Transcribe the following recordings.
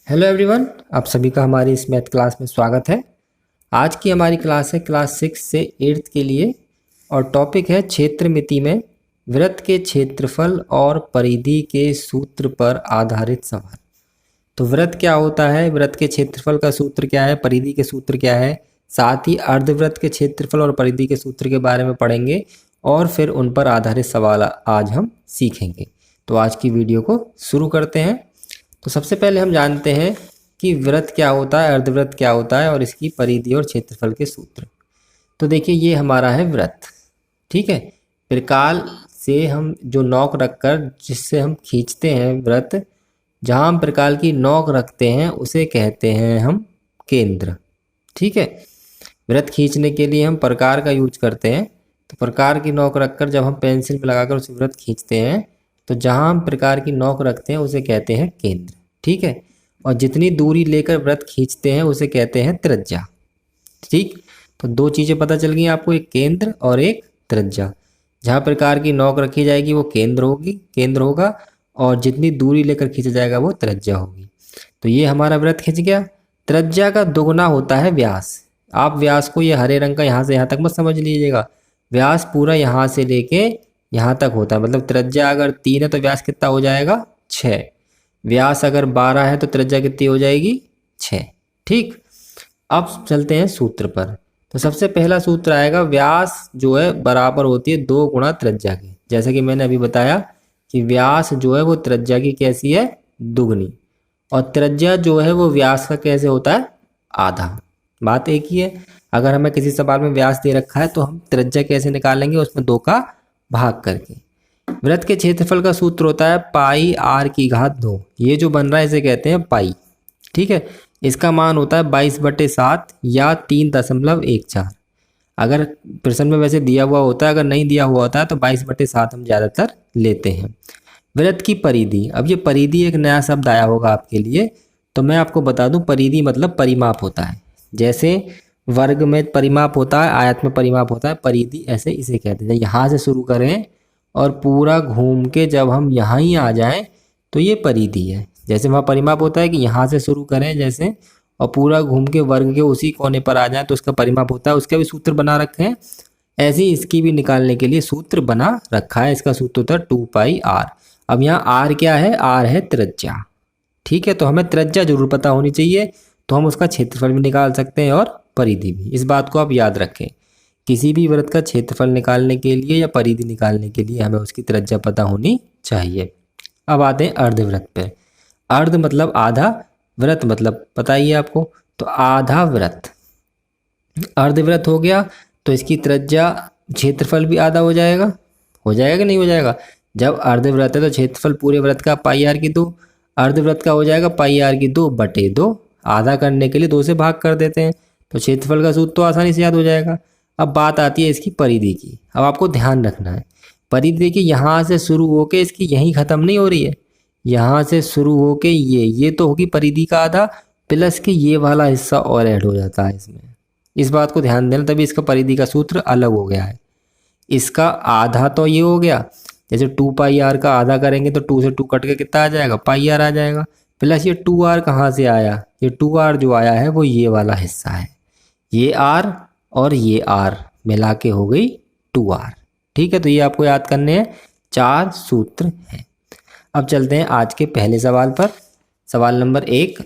Hello everyone, आप सभी का हमारी इस मैथ क्लास में स्वागत है। आज की हमारी क्लास है क्लास 6 से 8th के लिए और टॉपिक है क्षेत्रमिति में वृत्त के क्षेत्रफल और परिधि के सूत्र पर आधारित सवाल। तो वृत्त क्या होता है, वृत्त के क्षेत्रफल का सूत्र क्या है, परिधि के सूत्र क्या है, साथ ही अर्धवृत्त के क्षेत्रफल और परिधि के सूत्र के बारे में पढ़ेंगे और फिर उन पर आधारित सवाल आज हम सीखेंगे। तो आज की वीडियो को शुरू करते हैं। तो सबसे पहले हम जानते हैं कि वृत्त क्या होता है, अर्धवृत्त क्या होता है और इसकी परिधि और क्षेत्रफल के सूत्र। तो देखिए ये हमारा है वृत्त, ठीक है। प्रकाल से हम जो नोक रखकर जिससे हम खींचते हैं वृत्त, जहाँ हम प्रकाल की नोक रखते हैं उसे कहते हैं हम केंद्र, ठीक है। वृत्त खींचने के लिए हम प्रकार का यूज करते हैं। तो प्रकार की नोक रखकर जब हम पेंसिल में लगाकर उसे वृत्त खींचते हैं तो जहाँ हम प्रकार की नोक रखते हैं उसे कहते हैं केंद्र, ठीक है। और जितनी दूरी लेकर वृत्त खींचते हैं उसे कहते हैं त्रिज्या, ठीक। तो दो चीज़ें पता चल गई आपको, एक केंद्र और एक त्रिज्या। जहाँ प्रकार की नोक रखी जाएगी वो केंद्र होगा और जितनी दूरी लेकर खींचा जाएगा वो त्रिज्या होगी। तो ये हमारा वृत्त खिंच गया। त्रिज्या का दुगना होता है व्यास। आप व्यास को ये हरे रंग का यहाँ से यहाँ तक मत समझ लीजिएगा, व्यास पूरा यहाँ से लेके यहाँ तक होता है। मतलब त्रिज्या अगर 3 है तो व्यास कितना हो जाएगा 6। व्यास अगर 12 है तो त्रिज्या कितनी हो जाएगी 6, ठीक। अब चलते हैं सूत्र पर। तो सबसे पहला सूत्र आएगा, व्यास जो है बराबर होती है 2 गुणा त्रिज्या की। जैसे कि मैंने अभी बताया कि व्यास जो है वो त्रिज्या की कैसी है, दुगनी, और त्रिज्या जो है वो व्यास का कैसे होता है, आधा। बात एक ही है। अगर हमें किसी सवाल में व्यास दे रखा है तो हम त्रिज्या कैसे निकालेंगे, उसमें 2 का भाग करके। वृत्त के क्षेत्रफल का सूत्र होता है पाई r की घात 2। ये जो बन रहा है इसे कहते हैं पाई, ठीक है। इसका मान होता है 22/7 या 3.14। अगर प्रश्न में वैसे दिया हुआ होता है, अगर नहीं दिया हुआ होता है तो 22/7 हम ज़्यादातर लेते हैं। वृत्त की परिधि, अब ये परिधि एक नया शब्द आया होगा आपके लिए, तो मैं आपको बता दूं परिधि मतलब परिमाप होता है। जैसे वर्ग में परिमाप होता है, आयत में परिमाप होता है, परिधि ऐसे इसे कहते हैं। यहाँ से शुरू करें और पूरा घूम के जब हम यहाँ ही आ जाएं तो ये परिधि है। जैसे वहाँ परिमाप होता है कि यहाँ से शुरू करें जैसे और पूरा घूम के वर्ग के उसी कोने पर आ जाएं तो उसका परिमाप होता है। उसका भी सूत्र बना रखे हैं, ऐसे ही इसकी भी निकालने के लिए सूत्र बना रखा है। इसका सूत्र होता है 2πr। अब यहाँ r क्या है, r है त्रिज्या, ठीक है। तो हमें त्रिज्या जरूर पता होनी चाहिए, तो हम उसका क्षेत्रफल भी निकाल सकते हैं और परिधि भी। इस बात को आप याद रखें, किसी भी वृत्त का क्षेत्रफल निकालने के लिए या परिधि निकालने के लिए हमें उसकी त्रिज्या पता होनी चाहिए। अब आते हैं अर्धवृत्त पे। अर्ध मतलब आधा, वृत्त मतलब पता ही है आपको, तो आधा वृत्त। अर्धवृत्त हो गया तो इसकी त्रिज्या, क्षेत्रफल भी आधा हो जाएगा कि नहीं हो जाएगा। जब अर्धवृत्त है तो क्षेत्रफल पूरे वृत्त का πr की 2, अर्धवृत्त का हो जाएगा πr की 2/2। आधा करने के लिए 2 से भाग कर देते हैं तो क्षेत्रफल का सूत्र तो आसानी से याद हो जाएगा। अब बात आती है इसकी परिधि की। अब आपको ध्यान रखना है, परिधि देखिए यहाँ से शुरू होके इसकी यहीं ख़त्म नहीं हो रही है, यहाँ से शुरू होके ये तो होगी परिधि का आधा, प्लस कि ये वाला हिस्सा और ऐड हो जाता है इसमें। इस बात को ध्यान देना, तभी इसका परिधि का सूत्र अलग हो गया है। इसका आधा तो ये हो गया, जैसे 2πr का आधा करेंगे तो 2 से 2 कट के कितना आ जाएगा, πr आ जाएगा। प्लस ये 2r कहाँ से आया, ये 2r जो आया है वो ये वाला हिस्सा है, ये r और ये r मिला के हो गई 2r, ठीक है। तो ये आपको याद करने हैं, 4 सूत्र हैं। अब चलते हैं आज के पहले सवाल पर। सवाल नंबर 1,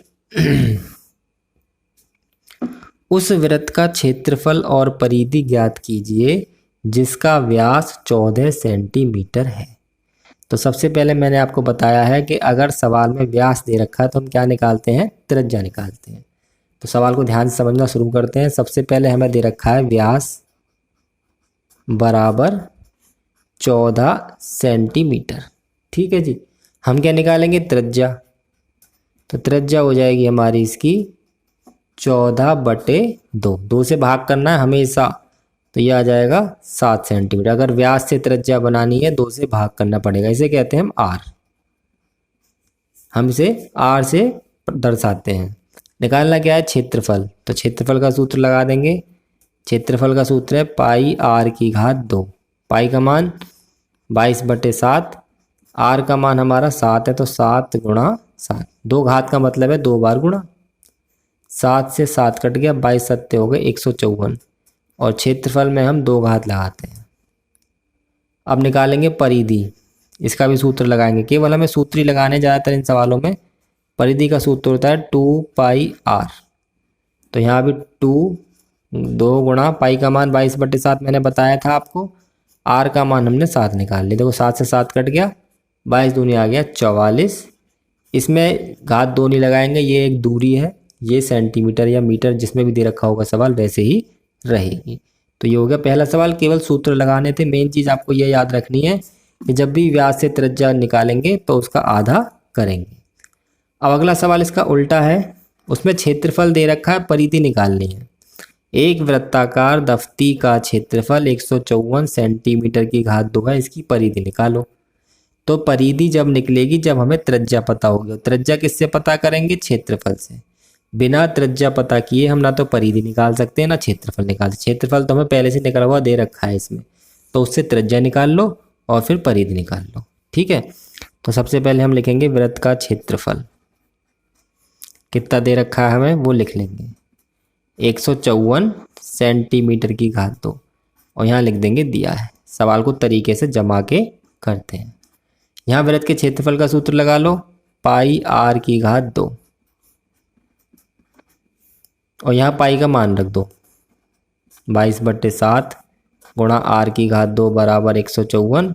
उस वृत्त का क्षेत्रफल और परिधि ज्ञात कीजिए जिसका व्यास 14 सेंटीमीटर है। तो सबसे पहले मैंने आपको बताया है कि अगर सवाल में व्यास दे रखा है तो हम क्या निकालते हैं, त्रिज्या निकालते हैं। तो सवाल को ध्यान से समझना शुरू करते हैं। सबसे पहले हमें दे रखा है व्यास बराबर 14 सेंटीमीटर, ठीक है जी। हम क्या निकालेंगे, त्रिज्या। तो त्रिज्या हो जाएगी हमारी इसकी 14/2। 2 से भाग करना है हमेशा, तो ये आ जाएगा 7 सेंटीमीटर। अगर व्यास से त्रिज्या बनानी है 2 से भाग करना पड़ेगा, इसे कहते हैं हम r। हम इसे r से दर्शाते हैं। निकालना क्या है, क्षेत्रफल। तो क्षेत्रफल का सूत्र लगा देंगे। क्षेत्रफल का सूत्र है पाई r की घात 2। पाई का मान 22/7, r का मान हमारा 7 है तो 7 गुणा 7। 2 घात का मतलब है 2 बार गुणा। 7 से 7 कट गया, 22 सत्ते हो गए 154, और क्षेत्रफल में हम 2 घात लगाते हैं। अब निकालेंगे परिधि, इसका भी सूत्र लगाएंगे। केवल हमें सूत्र ही लगाने ज़्यादातर इन सवालों में। परिधि का सूत्र होता है 2πr। तो यहाँ भी 2 गुणा पाई का मान 22/7 मैंने बताया था आपको, आर का मान हमने 7 निकाल लिया। देखो 7 से 7 कट गया, 22 दूनी आ गया 44। इसमें घात 2 नहीं लगाएंगे, ये एक दूरी है, ये सेंटीमीटर या मीटर जिसमें भी दे रखा होगा सवाल वैसे ही रहेगी। तो ये हो गया पहला सवाल। केवल सूत्र लगाने थे। मेन चीज़ आपको ये याद रखनी है कि जब भी व्यास से त्रिज्या निकालेंगे तो उसका आधा करेंगे। अब अगला सवाल इसका उल्टा है, उसमें क्षेत्रफल दे रखा है, परिधि निकालनी है। एक वृत्ताकार दफ्ती का क्षेत्रफल 154 सेंटीमीटर की घात 2 है, इसकी परिधि निकालो। तो परिधि जब निकलेगी जब हमें त्रिज्या पता होगी। त्रिज्या किससे पता करेंगे? क्षेत्रफल से। बिना त्रिज्या पता किए हम ना तो परिधि निकाल सकते हैं ना क्षेत्रफल निकाल सकते। क्षेत्रफल तो हमें पहले से निकला हुआ दे रखा है इसमें, तो उससे त्रिज्या निकाल लो और फिर परिधि निकाल लो। ठीक है, तो सबसे पहले हम लिखेंगे वृत्त का क्षेत्रफल कितना दे रखा है हमें वो लिख लेंगे, 154 सेंटीमीटर की घात 2, और यहाँ लिख देंगे दिया है। सवाल को तरीके से जमा के करते हैं। यहाँ वृत्त के क्षेत्रफल का सूत्र लगा लो, पाई आर की घात 2, और यहाँ पाई का मान रख दो 22/7 गुणा आर की घात 2 बराबर 154।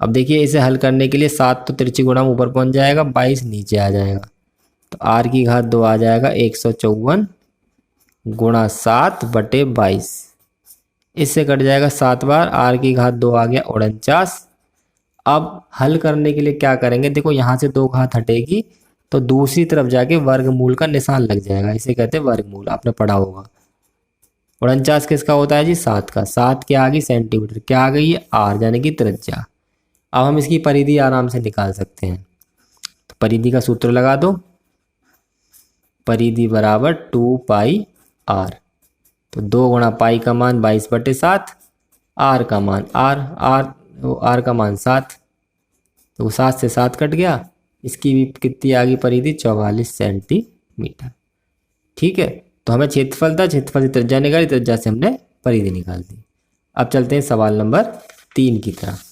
अब देखिए इसे हल करने के लिए 7 तो तिरछी गुणा में ऊपर पहुँच जाएगा, 22 नीचे आ जाएगा, तो आर की घात 2 आ जाएगा 154 गुणा 7/22। इससे कट जाएगा 7 बार, आर की घात 2 आ गया 49। अब हल करने के लिए क्या करेंगे? देखो यहाँ से 2 घात हटेगी तो दूसरी तरफ जाके वर्गमूल का निशान लग जाएगा, इसे कहते हैं वर्गमूल, आपने पढ़ा होगा। 49 किसका होता है जी? 7 का। 7 क्या आ गई? सेंटीमीटर। क्या आ गई? आर यानी कि त्रिज्या। अब हम इसकी परिधि आराम से निकाल सकते हैं। तो परिधि का सूत्र लगा दो, परिधि बराबर 2πr। तो 2 गुणा पाई का मान 22/7, आर का मान आर का मान 7, तो 7 से 7 कट गया। इसकी भी कितनी आ गई परिधि? 44 सेंटीमीटर। ठीक है, तो हमें क्षेत्रफल था, क्षेत्रफल से त्रिज्या निकाली, त्रिज्या से हमने परिधि निकाल दी। अब चलते हैं सवाल नंबर 3 की तरफ।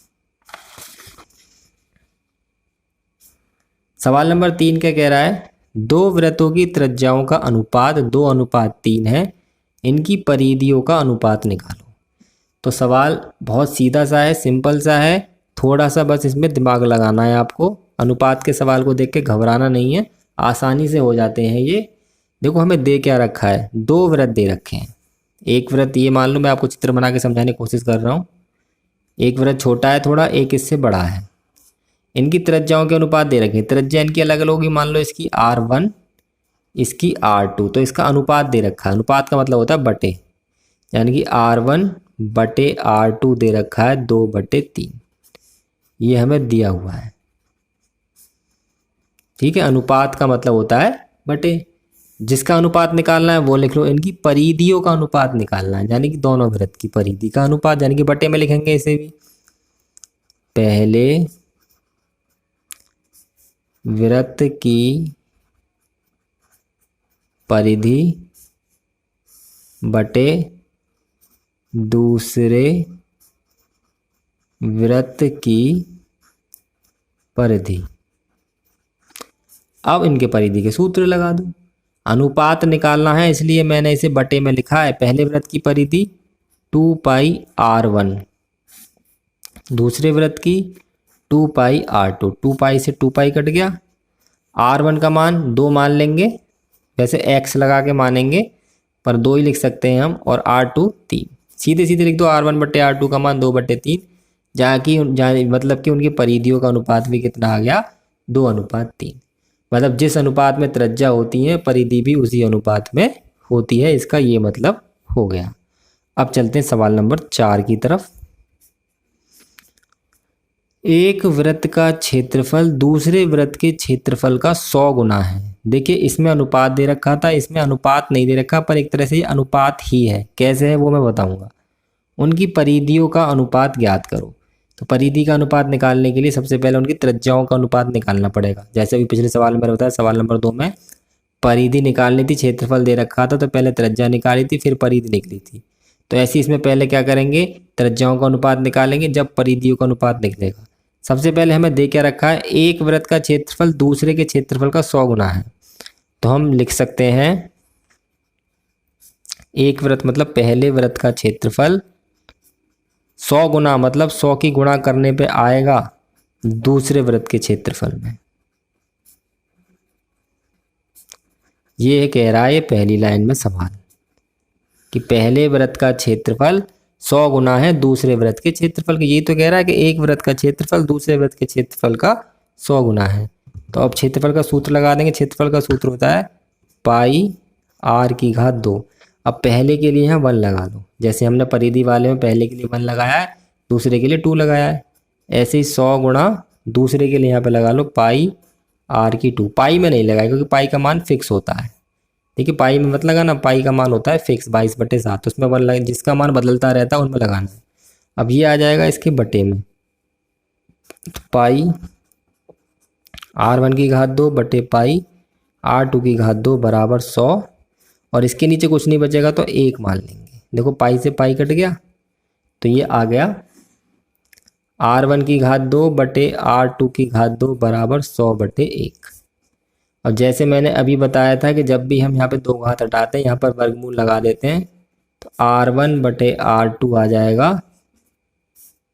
सवाल नंबर 3 क्या कह रहा है? 2 वृत्तों की त्रिज्याओं का अनुपात 2:3 है, इनकी परिधियों का अनुपात निकालो। तो सवाल बहुत सीधा सा है, सिंपल सा है, थोड़ा सा बस इसमें दिमाग लगाना है आपको। अनुपात के सवाल को देख के घबराना नहीं है, आसानी से हो जाते हैं ये। देखो हमें दे क्या रखा है? 2 वृत्त दे रखे हैं। एक वृत्त ये मान लो, मैं आपको चित्र बना के समझाने की कोशिश कर रहा हूँ। एक वृत्त छोटा है थोड़ा, एक इससे बड़ा है। इनकी त्रिज्याओं के अनुपात दे रखे हैं। त्रिज्या इनकी अलग अलग होगी, मान लो इसकी R1, इसकी R2, तो इसका अनुपात दे रखा है। अनुपात का मतलब होता है बटे, यानी कि R1/R2 दे रखा है 2/3, ये हमें दिया हुआ है। ठीक है, अनुपात का मतलब होता है बटे। जिसका अनुपात निकालना है वो लिख लो। इनकी परिधियों का अनुपात निकालना है, यानी कि दोनों वृत्त की परिधि का अनुपात, यानी कि बटे में लिखेंगे इसे भी। पहले वृत्त की परिधि बटे दूसरे वृत्त की परिधि। अब इनके परिधि के सूत्र लगा दो। अनुपात निकालना है इसलिए मैंने इसे बटे में लिखा है। पहले वृत्त की परिधि 2πr1, दूसरे वृत्त की 2πr2। 2π से 2π कट गया। R1 का मान 2 मान लेंगे, वैसे x लगा के मानेंगे पर 2 ही लिख सकते हैं हम, और R2 3। सीधे सीधे लिख दो R1/R2 का मान 2/3, जहाँ मतलब कि उनकी परिधियों का अनुपात भी कितना आ गया? 2:3। मतलब जिस अनुपात में त्रिज्या होती है परिधि भी उसी अनुपात में होती है, इसका ये मतलब हो गया। अब चलते हैं सवाल नंबर 4 की तरफ। एक वृत्त का क्षेत्रफल दूसरे वृत्त के क्षेत्रफल का 100 गुना है। देखिए इसमें अनुपात दे रखा था, इसमें अनुपात नहीं दे रखा, पर एक तरह से ये अनुपात ही है। कैसे है वो मैं बताऊंगा। उनकी परिधियों का अनुपात ज्ञात करो। तो परिधि का अनुपात निकालने के लिए सबसे पहले उनकी त्रिज्याओं का अनुपात निकालना पड़ेगा। जैसे अभी पिछले सवाल में मैंने बताया, सवाल नंबर 2 में परिधि निकालनी थी, क्षेत्रफल दे रखा था तो पहले त्रिज्या निकाली थी फिर परिधि निकली थी। तो ऐसे इसमें पहले क्या करेंगे, त्रिज्याओं का अनुपात निकालेंगे जब परिधियों का अनुपात निकलेगा। सबसे पहले हमें दे क्या रखा है, एक वृत्त का क्षेत्रफल दूसरे के क्षेत्रफल का 100 गुना है। तो हम लिख सकते हैं एक वृत्त मतलब पहले वृत्त का क्षेत्रफल 100 गुना मतलब 100 की गुणा करने पे आएगा दूसरे वृत्त के क्षेत्रफल में। ये कह रहा है पहली लाइन में सवाल कि पहले वृत्त का क्षेत्रफल 100 गुना है दूसरे वृत्त के क्षेत्रफल के। यही तो कह रहा है कि एक वृत्त का क्षेत्रफल दूसरे वृत्त के क्षेत्रफल का 100 गुना है। तो अब क्षेत्रफल का सूत्र लगा देंगे। क्षेत्रफल का सूत्र होता है पाई r की घात 2। अब पहले के लिए यहाँ 1 लगा दो, जैसे हमने परिधि वाले में पहले के लिए 1 लगाया है, दूसरे के लिए 2 लगाया है। ऐसे ही 100 गुणा दूसरे के लिए यहाँ पे लगा लो पाई r की 2। पाई में नहीं लगाया क्योंकि पाई का मान फिक्स होता है। देखिए पाई में मत लगाना, पाई का मान होता है फिक्स 22/7। तो उसमें 1 लगा, जिसका मान बदलता रहता है उनमें लगाना है। अब ये आ जाएगा इसके बटे में, तो पाई r1 की घात 2 बटे पाई r2 की घात 2 बराबर 100। और इसके नीचे कुछ नहीं बचेगा तो 1 मान लेंगे। देखो पाई से पाई कट गया तो ये आ गया r1 की घात 2 बटे r2 की घात 2 बराबर 100/1। और जैसे मैंने अभी बताया था कि जब भी हम यहाँ पे 2 घात हटाते हैं यहाँ पर वर्गमूल लगा देते हैं, तो r1 बटे r2 आ जाएगा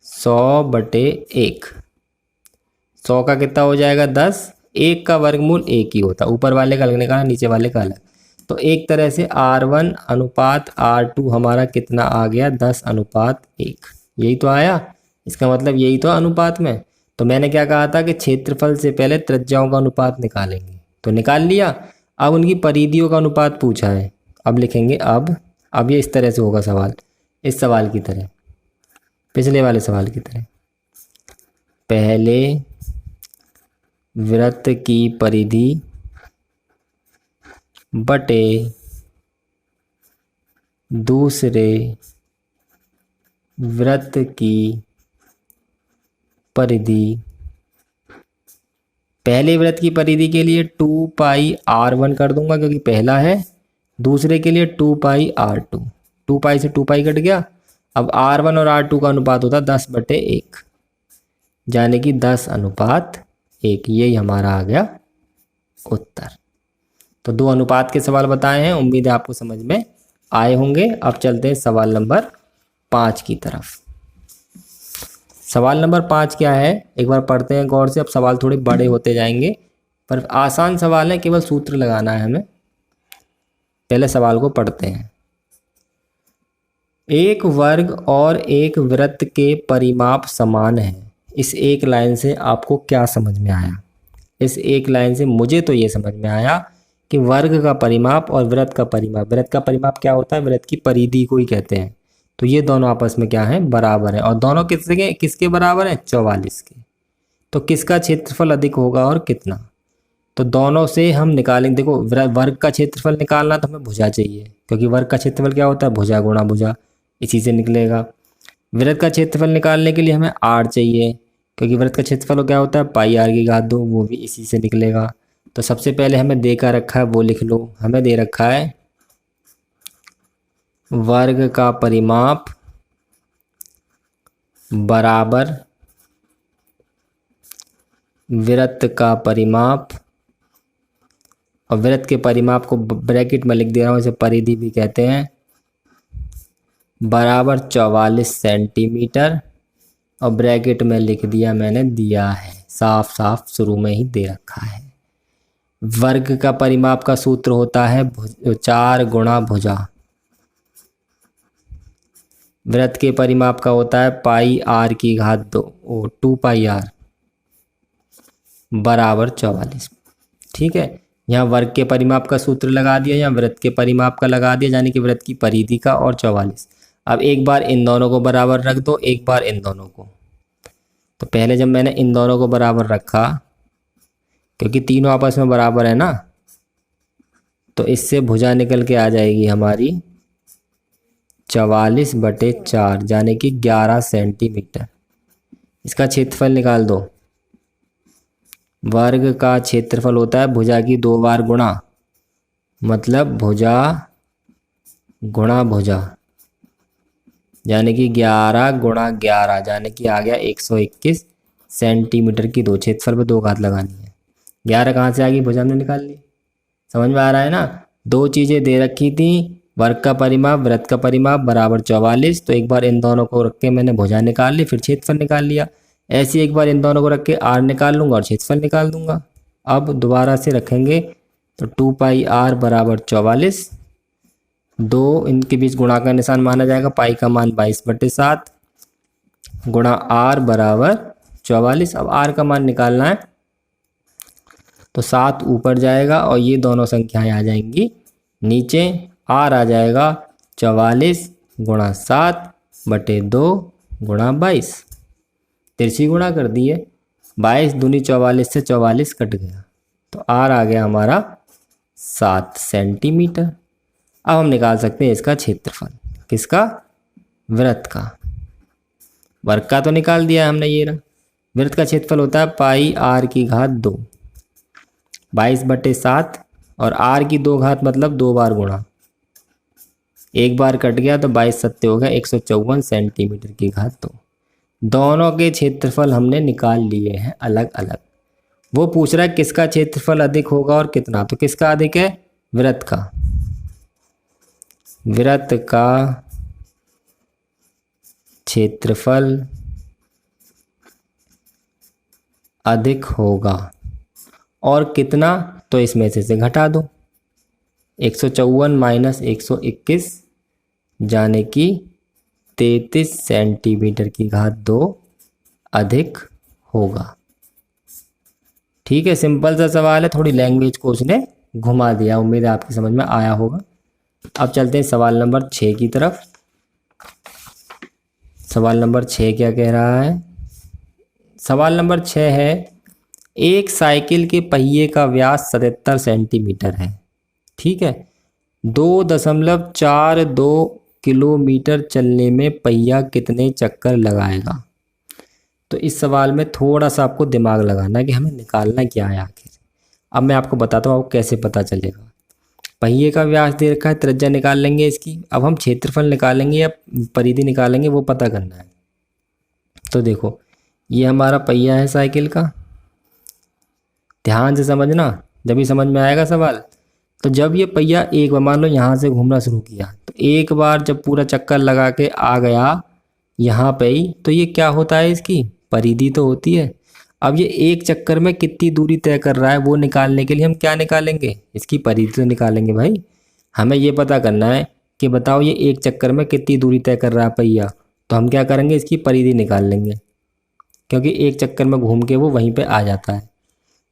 100/1। 100 का कितना हो जाएगा 10। 1 का वर्गमूल 1 ही होता है, ऊपर वाले का अलग निकालना नीचे वाले का अलग। तो एक तरह से r1 अनुपात r2 हमारा कितना आ गया 10:1। यही तो आया, इसका मतलब यही तो अनुपात में। तो मैंने क्या कहा था कि क्षेत्रफल से पहले त्रिज्याओं का अनुपात निकालेंगे, तो निकाल लिया। अब उनकी परिधियों का अनुपात पूछा है, अब लिखेंगे अब ये इस तरह से होगा सवाल, इस सवाल की तरह, पिछले वाले सवाल की तरह। पहले वृत्त की परिधि बटे दूसरे वृत्त की परिधि। पहले वृत्त की परिधि के लिए 2 पाई r1 कर दूंगा क्योंकि पहला है, दूसरे के लिए 2 पाई r2। 2 पाई से 2 पाई कट गया। अब r1 और r2 का अनुपात होता 10/1, यानी कि 10:1। यही हमारा आ गया उत्तर। तो 2 अनुपात के सवाल बताए हैं, उम्मीद है आपको समझ में आए होंगे। अब चलते हैं सवाल नंबर 5 की तरफ। सवाल नंबर 5 क्या है, एक बार पढ़ते हैं गौर से। अब सवाल थोड़े बड़े होते जाएंगे पर आसान सवाल है, केवल सूत्र लगाना है हमें। पहले सवाल को पढ़ते हैं। एक वर्ग और एक वृत्त के परिमाप समान है, इस एक लाइन से आपको क्या समझ में आया? इस एक लाइन से मुझे तो ये समझ में आया कि वर्ग का परिमाप और वृत्त का परिमाप, वृत्त का परिमाप क्या होता है, वृत्त की परिधि को ही कहते हैं। तो ये दोनों आपस में क्या है, बराबर है। और दोनों किसके बराबर है, 44 के। तो किसका क्षेत्रफल अधिक होगा और कितना? तो दोनों से हम निकालेंगे। देखो वर्ग का क्षेत्रफल निकालना तो हमें भुजा चाहिए, क्योंकि वर्ग का क्षेत्रफल क्या होता है, भुजा गुणा भुजा, इसी से निकलेगा। वृत्त का क्षेत्रफल निकालने के लिए हमें r चाहिए, क्योंकि वृत्त का क्षेत्रफल क्या होता है पाई r की घात 2, वो भी इसी से निकलेगा। तो सबसे पहले हमें देकर रखा है वो लिख लो। हमें दे रखा है वर्ग का परिमाप बराबर वृत्त का परिमाप, और वृत्त के परिमाप को ब्रैकेट में लिख दे रहा हूँ, इसे परिधि भी कहते हैं, बराबर 44 सेंटीमीटर। और ब्रैकेट में लिख दिया मैंने, दिया है साफ साफ शुरू में ही दे रखा है। वर्ग का परिमाप का सूत्र होता है 4 गुणा भुजा। वृत्त के परिमाप का होता है पाई r की घात 2 पाई r बराबर 44। ठीक है, यहाँ वर्ग के परिमाप का सूत्र लगा दिया, यहाँ वृत्त के परिमाप का लगा दिया, यानी कि वृत्त की परिधि का और 44। अब एक बार इन दोनों को बराबर रख दो, एक बार इन दोनों को। तो पहले जब मैंने इन दोनों को बराबर रखा, क्योंकि तीनों आपस में बराबर है ना, तो इससे भुजा निकल के आ जाएगी हमारी 44/4, यानी कि 11 सेंटीमीटर। इसका क्षेत्रफल निकाल दो। वर्ग का क्षेत्रफल होता है भुजा की 2 बार गुणा, मतलब भुजा गुणा भुजा, यानी कि 11 गुणा 11, यानी कि आ गया 121 सेंटीमीटर की 2। क्षेत्रफल पर 2 घात लगानी है। 11 कहाँ से आ गई, भुजा हमने निकाल ली। समझ में आ रहा है ना। 2 चीज़ें दे रखी थी, वर्ग का परिमाप, वृत्त का परिमाप बराबर 44। तो एक बार इन दोनों को रख के मैंने भुजा निकाल ली, फिर क्षेत्रफल निकाल लिया। ऐसे ही एक बार इन दोनों को रख के आर निकाल लूँगा और क्षेत्रफल निकाल दूंगा। अब दोबारा से रखेंगे तो 2 पाई आर बराबर 44। 2 इनके बीच गुणा का निशान माना जाएगा, पाई का मान 22/7 गुणा आर बराबर 44। अब आर का मान निकालना है तो 7 ऊपर जाएगा और ये दोनों संख्याएं आ जाएंगी नीचे। आर आ जाएगा 44 गुणा 7/2 गुणा 22। तिरछी गुणा कर दिए, 22 दूनी 44 से 44 कट गया, तो आर आ गया हमारा 7 सेंटीमीटर। अब हम निकाल सकते हैं इसका क्षेत्रफल। किसका, वृत्त का। वर्ग का तो निकाल दिया हमने, ये रहा। वृत्त का क्षेत्रफल होता है पाई आर की घात 2, 22/7 और आर की 2 घात मतलब 2 बार गुणा। एक बार कट गया तो 22 सत्ते हो गया 154 सेंटीमीटर की घात 2। दोनों के क्षेत्रफल हमने निकाल लिए हैं अलग अलग। वो पूछ रहा है किसका क्षेत्रफल अधिक होगा और कितना, तो किसका अधिक है, वृत्त का। वृत्त का क्षेत्रफल अधिक होगा और कितना, तो इसमें से घटा दो। 154 माइनस 121 यानी कि 33 सेंटीमीटर की घात 2 अधिक होगा। ठीक है, सिंपल सा सवाल है, थोड़ी लैंग्वेज को उसने घुमा दिया। उम्मीद है आपकी समझ में आया होगा। अब चलते हैं सवाल नंबर 6 की तरफ। सवाल नंबर 6 क्या कह रहा है। सवाल नंबर 6 है, एक साइकिल के पहिए का व्यास 77 सेंटीमीटर है। ठीक है, 2.42 किलोमीटर चलने में पहिया कितने चक्कर लगाएगा। तो इस सवाल में थोड़ा सा आपको दिमाग लगाना है कि हमें निकालना क्या है आखिर। अब मैं आपको बताता हूँ आपको कैसे पता चलेगा। पहिए का व्यास दे रखा है, त्रिज्या निकाल लेंगे इसकी। अब हम क्षेत्रफल निकालेंगे या परिधि निकालेंगे वो पता करना है। तो देखो, ये हमारा पहिया है साइकिल का। ध्यान से समझना, जब भी समझ में आएगा सवाल। तो जब ये पहिया एक बार, मान लो यहाँ से घूमना शुरू किया, तो एक बार जब पूरा चक्कर लगा के आ गया यहाँ पे ही, तो ये क्या होता है, इसकी परिधि तो होती है। अब ये एक चक्कर में कितनी दूरी तय कर रहा है वो निकालने के लिए हम क्या निकालेंगे, इसकी परिधि तो निकालेंगे भाई। हमें ये पता करना है कि बताओ ये एक चक्कर में कितनी दूरी तय कर रहा है पहिया, तो हम क्या करेंगे, इसकी परिधि निकाल लेंगे, क्योंकि एक चक्कर में घूम के वो वहीं पे आ जाता है।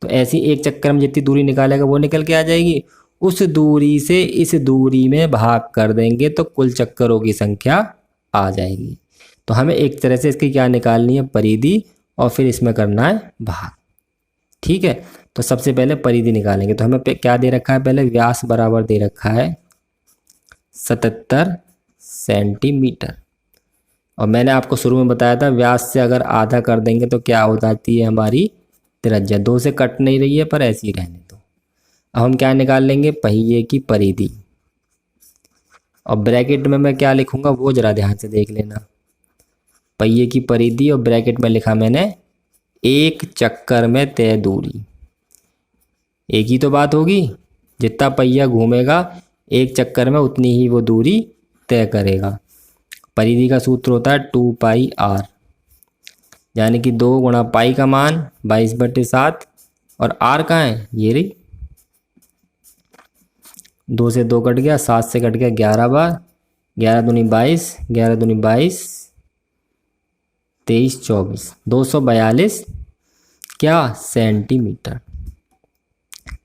तो ऐसी एक चक्कर में जितनी दूरी निकालेगा वो निकल के आ जाएगी। उस दूरी से इस दूरी में भाग कर देंगे तो कुल चक्करों की संख्या आ जाएगी। तो हमें एक तरह से इसकी क्या निकालनी है, परिधि, और फिर इसमें करना है भाग। ठीक है, तो सबसे पहले परिधि निकालेंगे। तो हमें क्या दे रखा है, पहले व्यास बराबर दे रखा है 77 सेंटीमीटर। और मैंने आपको शुरू में बताया था व्यास से अगर आधा कर देंगे तो क्या हो जाती है हमारी त्रिज्या। 2 से कट नहीं रही है पर ऐसी ही रहने दो। अब हम क्या निकाल लेंगे, पहिए की परिधि। और ब्रैकेट में मैं क्या लिखूंगा वो जरा ध्यान से देख लेना। पहिए की परिधि और ब्रैकेट में लिखा मैंने एक चक्कर में तय दूरी। एक ही तो बात होगी, जितना पहिया घूमेगा एक चक्कर में उतनी ही वो दूरी तय करेगा। परिधि का सूत्र होता है 2 पाई आर, यानी कि 2 गुणा पाई का मान 22/7 और आर कहाँ है, ये रही। 2 से 2 कट गया, 7 से कट गया 11 बार, 11 दूनी 22, 11 दूनी 22, 23 24, 242 क्या सेंटीमीटर।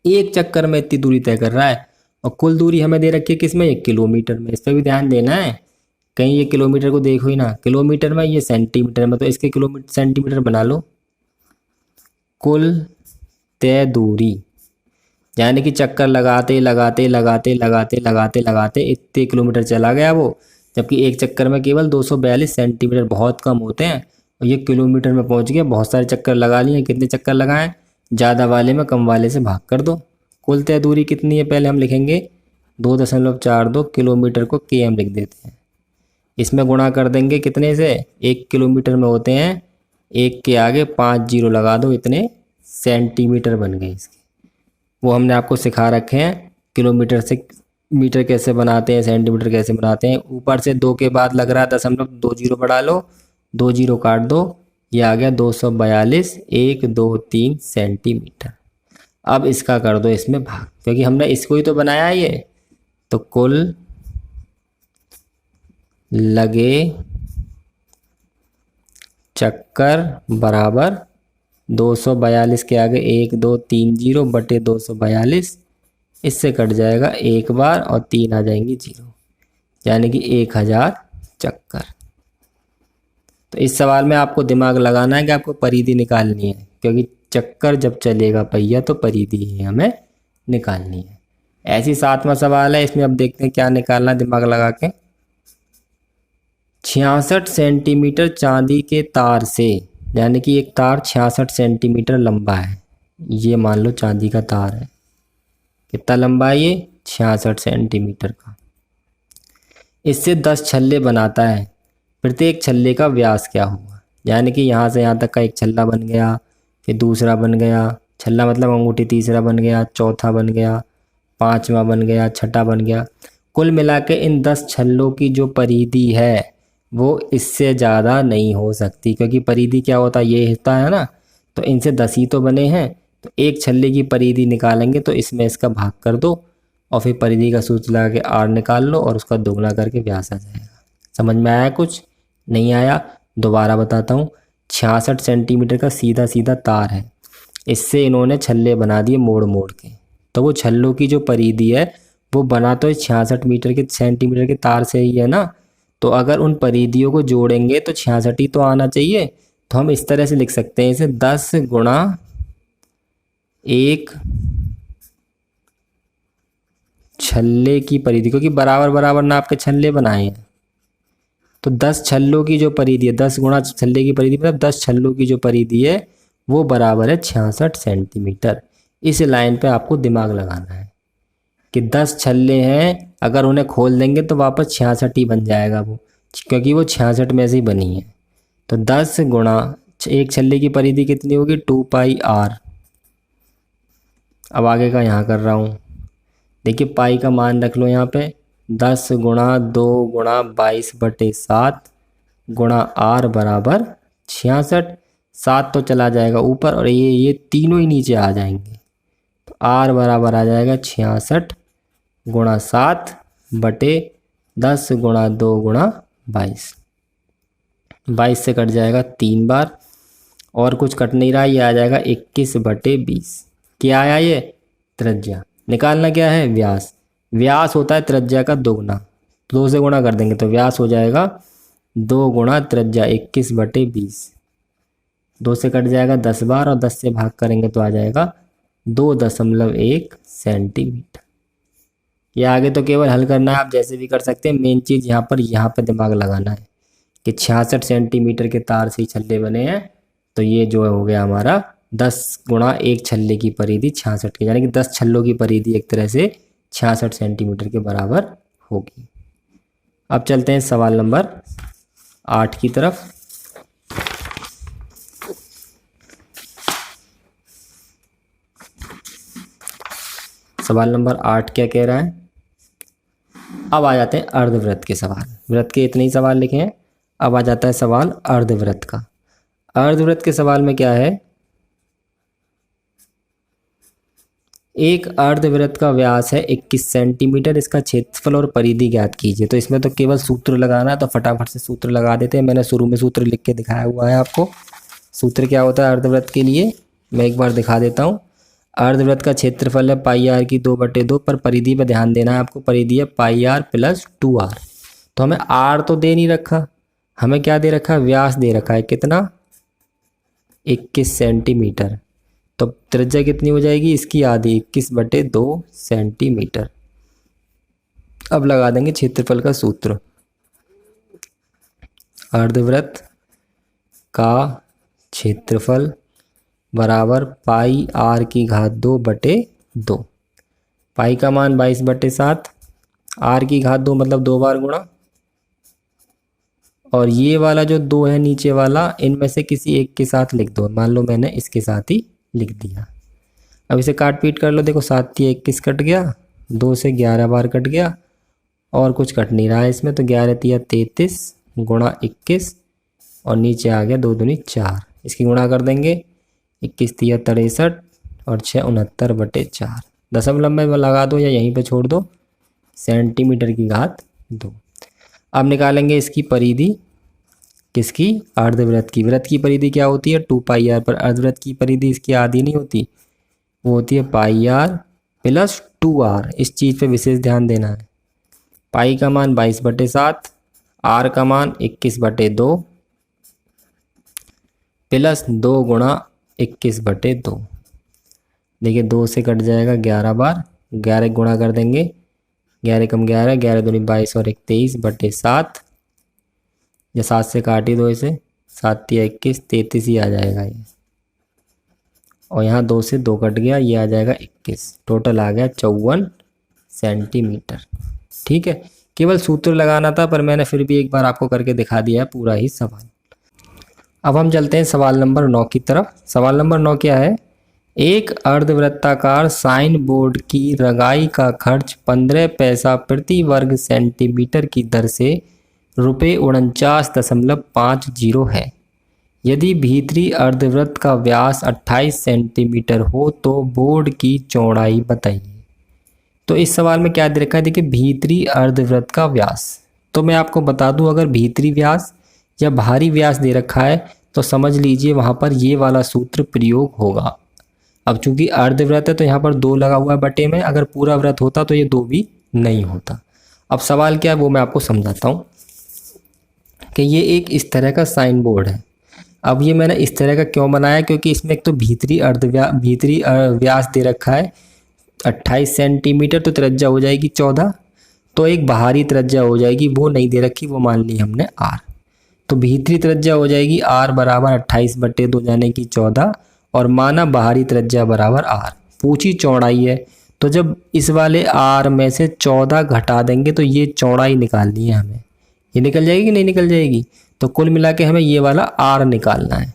एक चक्कर में इतनी दूरी तय कर रहा है। और कुल दूरी हमें दे रखी है किसमें, 1 किलोमीटर में। इस पर भी ध्यान देना है, कहीं ये किलोमीटर को देखो ही ना, किलोमीटर में, ये सेंटीमीटर में, तो इसके किलोमीटर सेंटीमीटर बना लो। कुल तय दूरी यानी कि चक्कर लगाते लगाते लगाते लगाते लगाते लगाते इतने किलोमीटर चला गया वो, जबकि एक चक्कर में केवल 242 सेंटीमीटर, बहुत कम होते हैं। और ये किलोमीटर में पहुंच गया। बहुत सारे चक्कर लगा लिए। कितने चक्कर लगाएं? ज़्यादा वाले में कम वाले से भाग कर दो। कुल तय दूरी कितनी है पहले हम लिखेंगे 2.42 किलोमीटर को km लिख देते हैं। इसमें गुणा कर देंगे कितने से? 1 किलोमीटर में होते हैं, 1 के आगे 5 जीरो लगा दो, इतने सेंटीमीटर बन गए इसके। वो हमने आपको सिखा रखे हैं किलोमीटर से मीटर कैसे बनाते हैं, सेंटीमीटर कैसे बनाते हैं। ऊपर से 2 के बाद लग रहा है 2 जीरो बढ़ा लो, 2 जीरो काट दो, ये आ गया 242 1 2 3 सेंटीमीटर। अब इसका कर दो इसमें भाग, क्योंकि हमने इसको ही तो बनाया है ये। तो कुल लगे चक्कर बराबर 242 के आगे 1 2 3 जीरो बटे 242, इससे कट जाएगा 1 बार और 3 आ जाएंगी जीरो, यानी कि 1000 चक्कर। तो इस सवाल में आपको दिमाग लगाना है कि आपको परिधि निकालनी है, क्योंकि चक्कर जब चलेगा पहिया तो परिधि ही हमें निकालनी है। ऐसी 7वां सवाल है, इसमें अब देखते हैं क्या निकालना है दिमाग लगा के। 66 सेंटीमीटर चांदी के तार से, यानी कि एक तार 66 सेंटीमीटर लंबा है, ये मान लो चांदी का तार है। कितना लंबा है ये? 66 सेंटीमीटर का। इससे 10 छल्ले बनाता है। प्रत्येक छल्ले का व्यास क्या होगा? यानी कि यहाँ से यहाँ तक का एक छल्ला बन गया, फिर दूसरा बन गया, छल्ला मतलब अंगूठी, तीसरा बन गया, चौथा बन गया, 5वां बन गया, छठा बन गया। कुल मिला के इन 10 छल्लों की जो परिधि है वो इससे ज़्यादा नहीं हो सकती, क्योंकि परिधि क्या होता है, ये होता है ना। तो इनसे 10 ही तो बने हैं, तो एक छल्ले की परिधि निकालेंगे तो इसमें इसका भाग कर दो और फिर परिधि का सूत्र लगा के r निकाल लो और उसका दोगुना करके व्यास आ जाएगा। समझ में आया? कुछ नहीं आया? दोबारा बताता हूँ। 66 सेंटीमीटर का सीधा सीधा तार है, इससे इन्होंने छल्ले बना दिए मोड़ मोड़ के। तो वो छल्लों की जो परिधि है वो बना तो 66 मीटर के सेंटीमीटर के तार से ही है ना। तो अगर उन परिधियों को जोड़ेंगे तो 66 ही तो आना चाहिए। तो हम इस तरह से लिख सकते हैं इसे 10 गुणा 1 छल्ले की परिधि, क्योंकि बराबर बराबर नाप के छल्ले बनाए हैं। तो 10 छल्लों की जो परिधि है, 10 गुणा छल्ले की परिधि मतलब 10 छल्लों की जो परिधि है वो बराबर है 66 सेंटीमीटर। इस लाइन पे आपको दिमाग लगाना है कि 10 छल्ले हैं, अगर उन्हें खोल देंगे तो वापस 66 ही बन जाएगा वो, क्योंकि वो 66 में से ही बनी है। तो 10 गुणा एक छल्ले की परिधि कितनी होगी? 2πr। अब आगे का यहाँ कर रहा हूँ। देखिए पाई का मान रख लो यहाँ पे, 10 गुणा 2 गुणा 22/7 गुणा r बराबर 66। 7 तो चला जाएगा ऊपर और ये तीनों ही नीचे आ जाएंगे। तो r बराबर आ जाएगा 66 गुणा 7 बटे 10 गुणा 2 गुणा 22। 22 से कट जाएगा 3 बार और कुछ कट नहीं रहा, ये आ जाएगा 21/20। क्या आया ये? त्रिज्या। निकालना क्या है? व्यास। व्यास होता है त्रिज्या का दोगुना, 2 से गुणा कर देंगे तो व्यास हो जाएगा 2 गुणा त्रिज्या 21/20। 2 से कट जाएगा 10 बार और 10 से भाग करेंगे तो आ जाएगा 2.1 सेंटीमीटर। ये आगे तो केवल हल करना है, आप जैसे भी कर सकते हैं। मेन चीज़ यहाँ पर दिमाग लगाना है कि 66 सेंटीमीटर के तार से ही छल्ले बने हैं। तो ये जो हो गया हमारा 10 गुणा 1 छल्ले की परिधि 66 की, यानी कि 10 छल्लों की परिधि एक तरह से 66 सेंटीमीटर के बराबर होगी। अब चलते हैं सवाल नंबर 8 की तरफ। सवाल नंबर 8 क्या कह रहा है? अब आ जाते हैं अर्धवृत्त के सवाल। वृत्त के इतने ही सवाल लिखे हैं, अब आ जाता है सवाल अर्धवृत्त का। अर्धवृत्त के सवाल में क्या है? एक अर्धवृत्त का व्यास है 21 सेंटीमीटर, इसका क्षेत्रफल और परिधि ज्ञात कीजिए। तो इसमें तो केवल सूत्र लगाना है, तो फटाफट से सूत्र लगा देते हैं। मैंने शुरू में सूत्र लिख के दिखाया हुआ है आपको। सूत्र क्या होता है अर्धवृत्त के लिए, मैं एक बार दिखा देता हूँ। अर्धवृत्त का क्षेत्रफल है πr की 2/2, पर परिधि पर ध्यान देना है आपको। परिधि है πr + 2r। तो हमें r तो दे नहीं रखा, हमें क्या दे रखा है? व्यास दे रखा है। कितना? 21 सेंटीमीटर। तो त्रिज्या कितनी हो जाएगी इसकी? आधी, 21/2 सेंटीमीटर। अब लगा देंगे क्षेत्रफल का सूत्र। अर्धवृत्त का क्षेत्रफल बराबर पाई आर की घात 2 बटे 2। पाई का मान 22/7, आर की घात 2 मतलब 2 बार गुणा, और ये वाला जो 2 है नीचे वाला, इनमें से किसी एक के साथ लिख दो। मान लो मैंने इसके साथ ही लिख दिया। अब इसे काट पीट कर लो। देखो 7 × 21 कट गया, 2 से 11 बार कट गया, और कुछ कट नहीं रहा है इसमें, तो 11 × 33 गुणा 21, और नीचे आ गया 2 दूनी 4। इसकी गुणा कर देंगे, 21 × 63 और 6 69/4। दशमलव में लगा दो या यहीं पे छोड़ दो, सेंटीमीटर की घात 2। अब निकालेंगे इसकी परिधि, किसकी? अर्धवृत्त की। वृत्त की परिधि क्या होती है? 2πr, पर अर्धवृत्त की परिधि इसकी आधी नहीं होती, वो होती है πr + 2r। इस चीज़ पे विशेष ध्यान देना है। पाई का मान 22/7, आर का मान 21/2 प्लस 2 गुणा 21/2। देखिए 2 से कट जाएगा 11 बार, 11 गुणा कर देंगे, 11 कम 11, 11 दूनी 22 और 23/7। या 7 से काट ही दो इसे, 7 × 21 33 ही आ जाएगा ये, और यहाँ 2 से 2 कट गया, ये आ जाएगा 21। टोटल आ गया 54 सेंटीमीटर। ठीक है, केवल सूत्र लगाना था, पर मैंने फिर भी एक बार आपको करके दिखा दिया है पूरा ही सवाल। अब हम चलते हैं सवाल नंबर 9 की तरफ। सवाल नंबर 9 क्या है? एक अर्धवृत्ताकार साइन बोर्ड की रंगाई का खर्च 15 पैसा प्रति वर्ग सेंटीमीटर की दर से ₹49.50 है। यदि भीतरी अर्धवृत्त का व्यास 28 सेंटीमीटर हो तो बोर्ड की चौड़ाई बताइए। तो इस सवाल में क्या दे रखा है? देखिए भीतरी अर्धवृत्त का व्यास, तो मैं आपको बता दूं, अगर भीतरी व्यास या बाहरी व्यास दे रखा है तो समझ लीजिए वहाँ पर ये वाला सूत्र प्रयोग होगा। अब चूंकि अर्धवृत्त है तो यहाँ पर 2 लगा हुआ है बटे में, अगर पूरा वृत्त होता तो ये 2 भी नहीं होता। अब सवाल क्या है वो मैं आपको समझाता हूँ कि ये एक इस तरह का साइन बोर्ड है। अब ये मैंने इस तरह का क्यों बनाया? क्योंकि इसमें एक तो भीतरी व्यास दे रखा है 28 सेंटीमीटर, तो त्रिज्या हो जाएगी 14, तो एक बाहरी त्रिज्या हो जाएगी, वो नहीं दे रखी, वो मान ली हमने r। तो भीतरी त्रिज्या हो जाएगी r बराबर 28/2 यानी कि 14, और माना बाहरी त्रिज्या बराबर r। पूछी चौड़ाई है, तो जब इस वाले r में से 14 घटा देंगे तो ये चौड़ाई निकालनी है हमें। ये निकल जाएगी कि नहीं निकल जाएगी? तो कुल मिला के हमें ये वाला r निकालना है।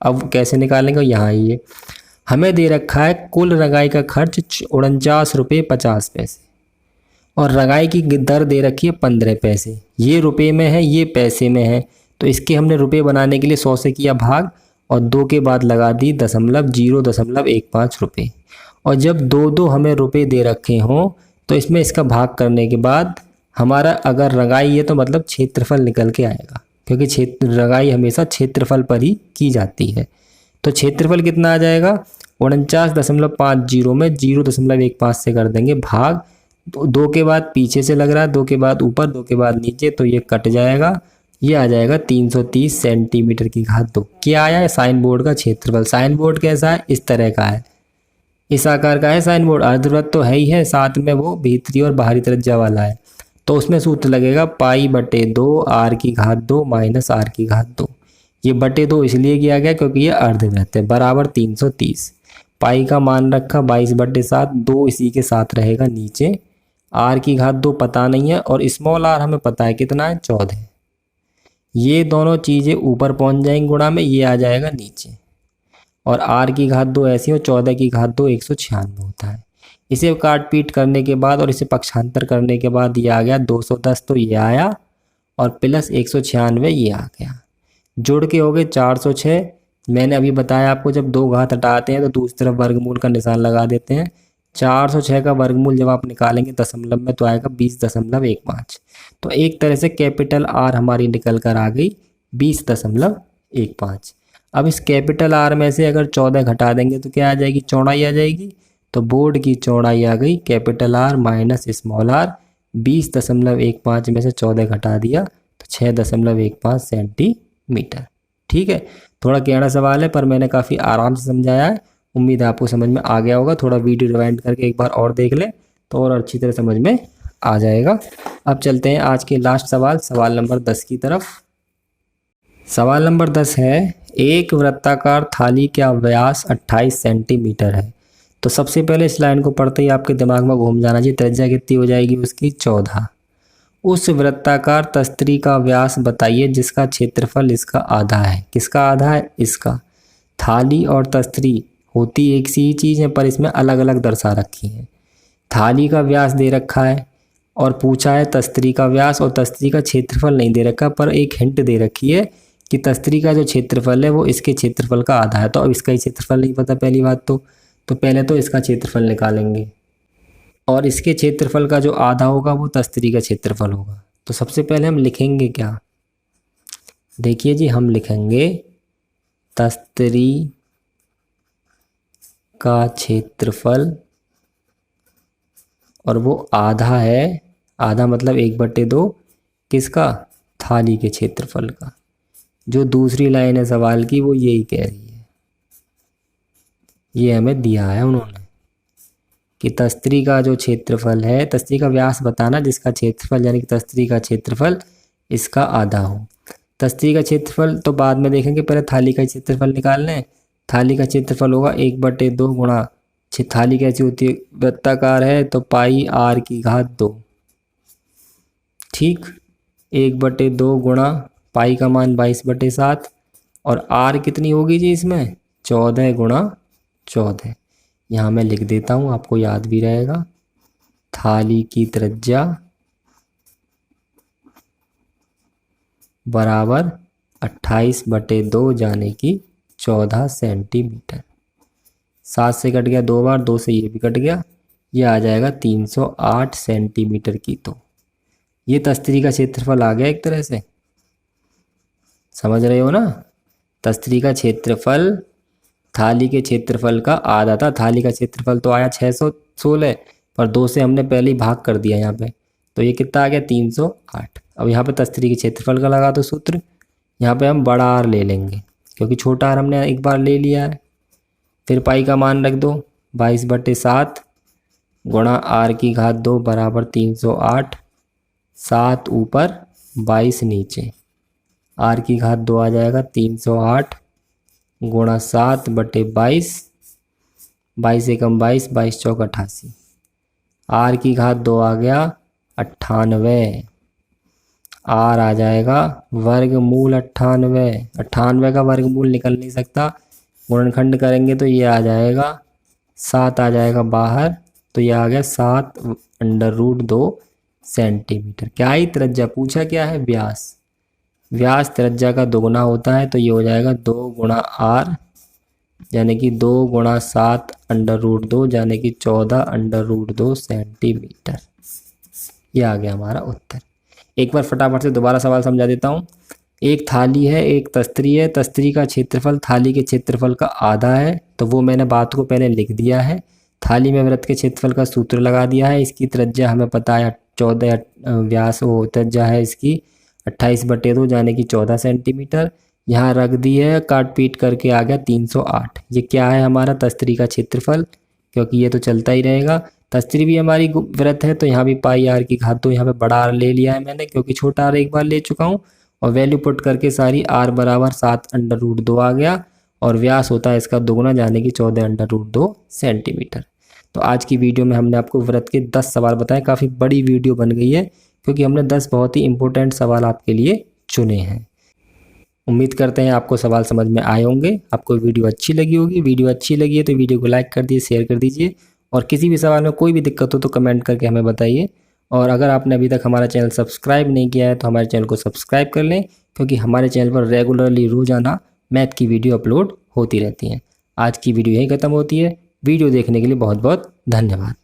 अब कैसे निकालेंगे? यहाँ ये हमें दे रखा है कुल रंगाई का खर्च 49.50 और रंगाई की दर दे रखी है 15 पैसे। ये रुपए में है, ये पैसे में है, तो इसके हमने रुपए बनाने के लिए 100 से किया भाग, और 2 के बाद लगा दी 0.15 रुपये। और जब 2 हमें रुपए दे रखे हों तो इसमें इसका भाग करने के बाद हमारा अगर रंगाई है तो मतलब क्षेत्रफल निकल के आएगा, क्योंकि रंगाई हमेशा क्षेत्रफल पर ही की जाती है। तो क्षेत्रफल कितना आ जाएगा? 49.50 में 0.15 से कर देंगे भाग, 2 के बाद पीछे से लग रहा है, 2 के बाद ऊपर, 2 के बाद नीचे, तो ये कट जाएगा, ये आ जाएगा 330 सेंटीमीटर की घात 2। क्या आया है? साइन बोर्ड का क्षेत्रफल। साइन बोर्ड कैसा है? इस तरह का है, इस आकार का है साइन बोर्ड। अर्धवृत्त तो है ही है, साथ में वो भीतरी और बाहरी त्रिज्या वाला है, तो उसमें सूत्र लगेगा π/2 r की घात 2 माइनस r की घात 2। ये बटे 2 इसलिए किया गया क्योंकि ये अर्धवृत्त है, बराबर 330। पाई का मान रखा 22/7, 2 इसी के साथ रहेगा नीचे, r की घात 2 पता नहीं है, और स्मॉल r हमें पता है कितना है? 14। ये दोनों चीज़ें ऊपर पहुंच जाएंगी गुणा में, ये आ जाएगा नीचे, और r की घात 2 ऐसी हो, 14 की घात 2 196 होता है। इसे काट पीट करने के बाद और इसे पक्षांतर करने के बाद ये आ गया 210, तो ये आया, और प्लस 196 ये आ गया, जोड़ के हो गए 406। मैंने अभी बताया आपको जब 2 घात हटाते हैं तो दूसरी तरफ वर्गमूल का निशान लगा देते हैं। 406 का वर्गमूल जब आप निकालेंगे दशमलव में तो आएगा 20.15। तो एक तरह से कैपिटल R हमारी निकल कर आ गई 20.15। अब इस कैपिटल R में से अगर 14 घटा देंगे तो क्या आ जाएगी? चौड़ाई आ जाएगी। तो बोर्ड की चौड़ाई आ गई capital R minus small r। 20.15 में से 14 घटा दिया तो 6.15 सेंटीमीटर। ठीक है, थोड़ा टेढ़ा सवाल है पर मैंने काफ़ी आराम से समझाया है। उम्मीद है आपको समझ में आ गया होगा। थोड़ा वीडियो रिवाइंड करके एक बार और देख लें तो और अच्छी तरह समझ में आ जाएगा। अब चलते हैं आज के लास्ट सवाल, सवाल नंबर 10 की तरफ। सवाल नंबर 10 है, एक वृत्ताकार थाली का व्यास 28 सेंटीमीटर है। तो सबसे पहले इस लाइन को पढ़ते ही आपके दिमाग में घूम जाना चाहिए, त्रिज्या कितनी हो जाएगी उसकी 14। उस वृत्ताकार तस्तरी का व्यास बताइए जिसका क्षेत्रफल इसका आधा है। किसका आधा है? इसका। थाली और तस्तरी होती एक सी ही चीज़ है पर इसमें अलग अलग दर्शा रखी है। थाली का व्यास दे रखा है और पूछा है तस्तरी का व्यास, और तस्तरी का क्षेत्रफल नहीं दे रखा, पर एक हिंट दे रखी है कि तस्तरी का जो क्षेत्रफल है वो इसके क्षेत्रफल का आधा है। तो अब इसका ही क्षेत्रफल नहीं पता पहली बात तो पहले तो इसका क्षेत्रफल निकालेंगे और इसके क्षेत्रफल का जो आधा होगा वो तस्तरी का क्षेत्रफल होगा। तो सबसे पहले हम लिखेंगे क्या? देखिए जी, हम लिखेंगे तस्तरी का क्षेत्रफल, और वो आधा है। आधा मतलब 1/2 किसका? थाली के क्षेत्रफल का। जो दूसरी लाइन है सवाल की वो यही कह रही है, ये हमें दिया है उन्होंने कि तस्तरी का जो क्षेत्रफल है, तस्तरी का व्यास बताना जिसका क्षेत्रफल यानी कि तस्तरी का क्षेत्रफल इसका आधा हो। तस्तरी का क्षेत्रफल तो बाद में देखेंगे, पहले थाली का क्षेत्रफल निकाल लें। थाली का क्षेत्रफल होगा 1/2 गुणा, थाली कैसी होती है? वृत्ताकार है तो पाई r⁴ ठीक। 1/2 गुणा पाई का मान 22/7, और r कितनी होगी जी इसमें? 14 गुणा 14। यहाँ मैं लिख देता हूँ, आपको याद भी रहेगा। थाली की त्रिज्या बराबर 28/2 यानी कि 14 सेंटीमीटर। 7 से कट गया 2 बार, 2 से ये भी कट गया, ये आ जाएगा 308 सेंटीमीटर की। तो ये तस्तरी का क्षेत्रफल आ गया एक तरह से, समझ रहे हो ना? तस्तरी का क्षेत्रफल थाली के क्षेत्रफल का आधा था। थाली का क्षेत्रफल तो आया 616, पर 2 से हमने पहले ही भाग कर दिया यहाँ पे, तो ये कितना आ गया? 308। अब यहाँ पे तस्तरी के क्षेत्रफल का लगा दो सूत्र। यहाँ पे हम बड़ा आर ले लेंगे क्योंकि छोटा आर हमने एक बार ले लिया है। फिर पाई का मान रख दो 22/7 गुणा r⁴ बराबर 308। 7 ऊपर 22 नीचे, r⁴ आ जाएगा 308 गुणा 7/22। 22 एकम 22, 22 चौक 88। r⁴ आ गया 98। r आ जाएगा वर्गमूल 98। 98 का वर्गमूल निकल नहीं सकता, गुणनखंड करेंगे तो ये आ जाएगा 7 आ जाएगा बाहर, तो ये आ गया 7/√2 सेंटीमीटर। क्या ही त्रिज्या पूछा क्या है? व्यास। व्यास त्रिज्या का दोगुना होता है, तो ये हो जाएगा 2 गुणा r यानी कि 2 गुणा 7/√2 यानी कि 14/√2 सेंटीमीटर। ये आ गया हमारा उत्तर। एक बार फटाफट से दोबारा सवाल समझा देता हूँ। एक थाली है, एक तस्तरी है। तस्तरी का क्षेत्रफल थाली के क्षेत्रफल का आधा है, तो वो मैंने बात को पहले लिख दिया है। थाली में वृत्त के क्षेत्रफल का सूत्र लगा दिया है। इसकी त्रिज्या हमें पता है 14, व्यास वो त्रिज्या है इसकी 28/2 यानी कि 14 सेंटीमीटर। यहाँ रख दी है, काट पीट करके आ गया 308। ये क्या है? हमारा तस्तरी का क्षेत्रफल, क्योंकि ये तो चलता ही रहेगा। तस्तरी भी हमारी वृत्त है, तो यहाँ भी पाई r⁴ तो यहाँ पे बड़ा आर ले लिया है मैंने, क्योंकि छोटा आर एक बार ले चुका हूँ। और वैल्यू पुट करके सारी r बराबर 7/√2 आ गया, और व्यास होता है इसका दोगुना यानी कि 14/√2 सेंटीमीटर। तो आज की वीडियो में हमने आपको वृत्त के 10 सवाल बताए। काफ़ी बड़ी वीडियो बन गई है क्योंकि हमने 10 बहुत ही इंपॉर्टेंट सवाल आपके लिए चुने हैं। उम्मीद करते हैं आपको सवाल समझ में आए होंगे, आपको वीडियो अच्छी लगी होगी। वीडियो अच्छी लगी है तो वीडियो को लाइक कर दीजिए, शेयर कर दीजिए, और किसी भी सवाल में कोई भी दिक्कत हो तो कमेंट करके हमें बताइए। और अगर आपने अभी तक हमारा चैनल सब्सक्राइब नहीं किया है तो हमारे चैनल को सब्सक्राइब कर लें, क्योंकि हमारे चैनल पर रेगुलरली रोजाना मैथ की वीडियो अपलोड होती रहती हैं। आज की वीडियो यहीं ख़त्म होती है। वीडियो देखने के लिए बहुत बहुत धन्यवाद।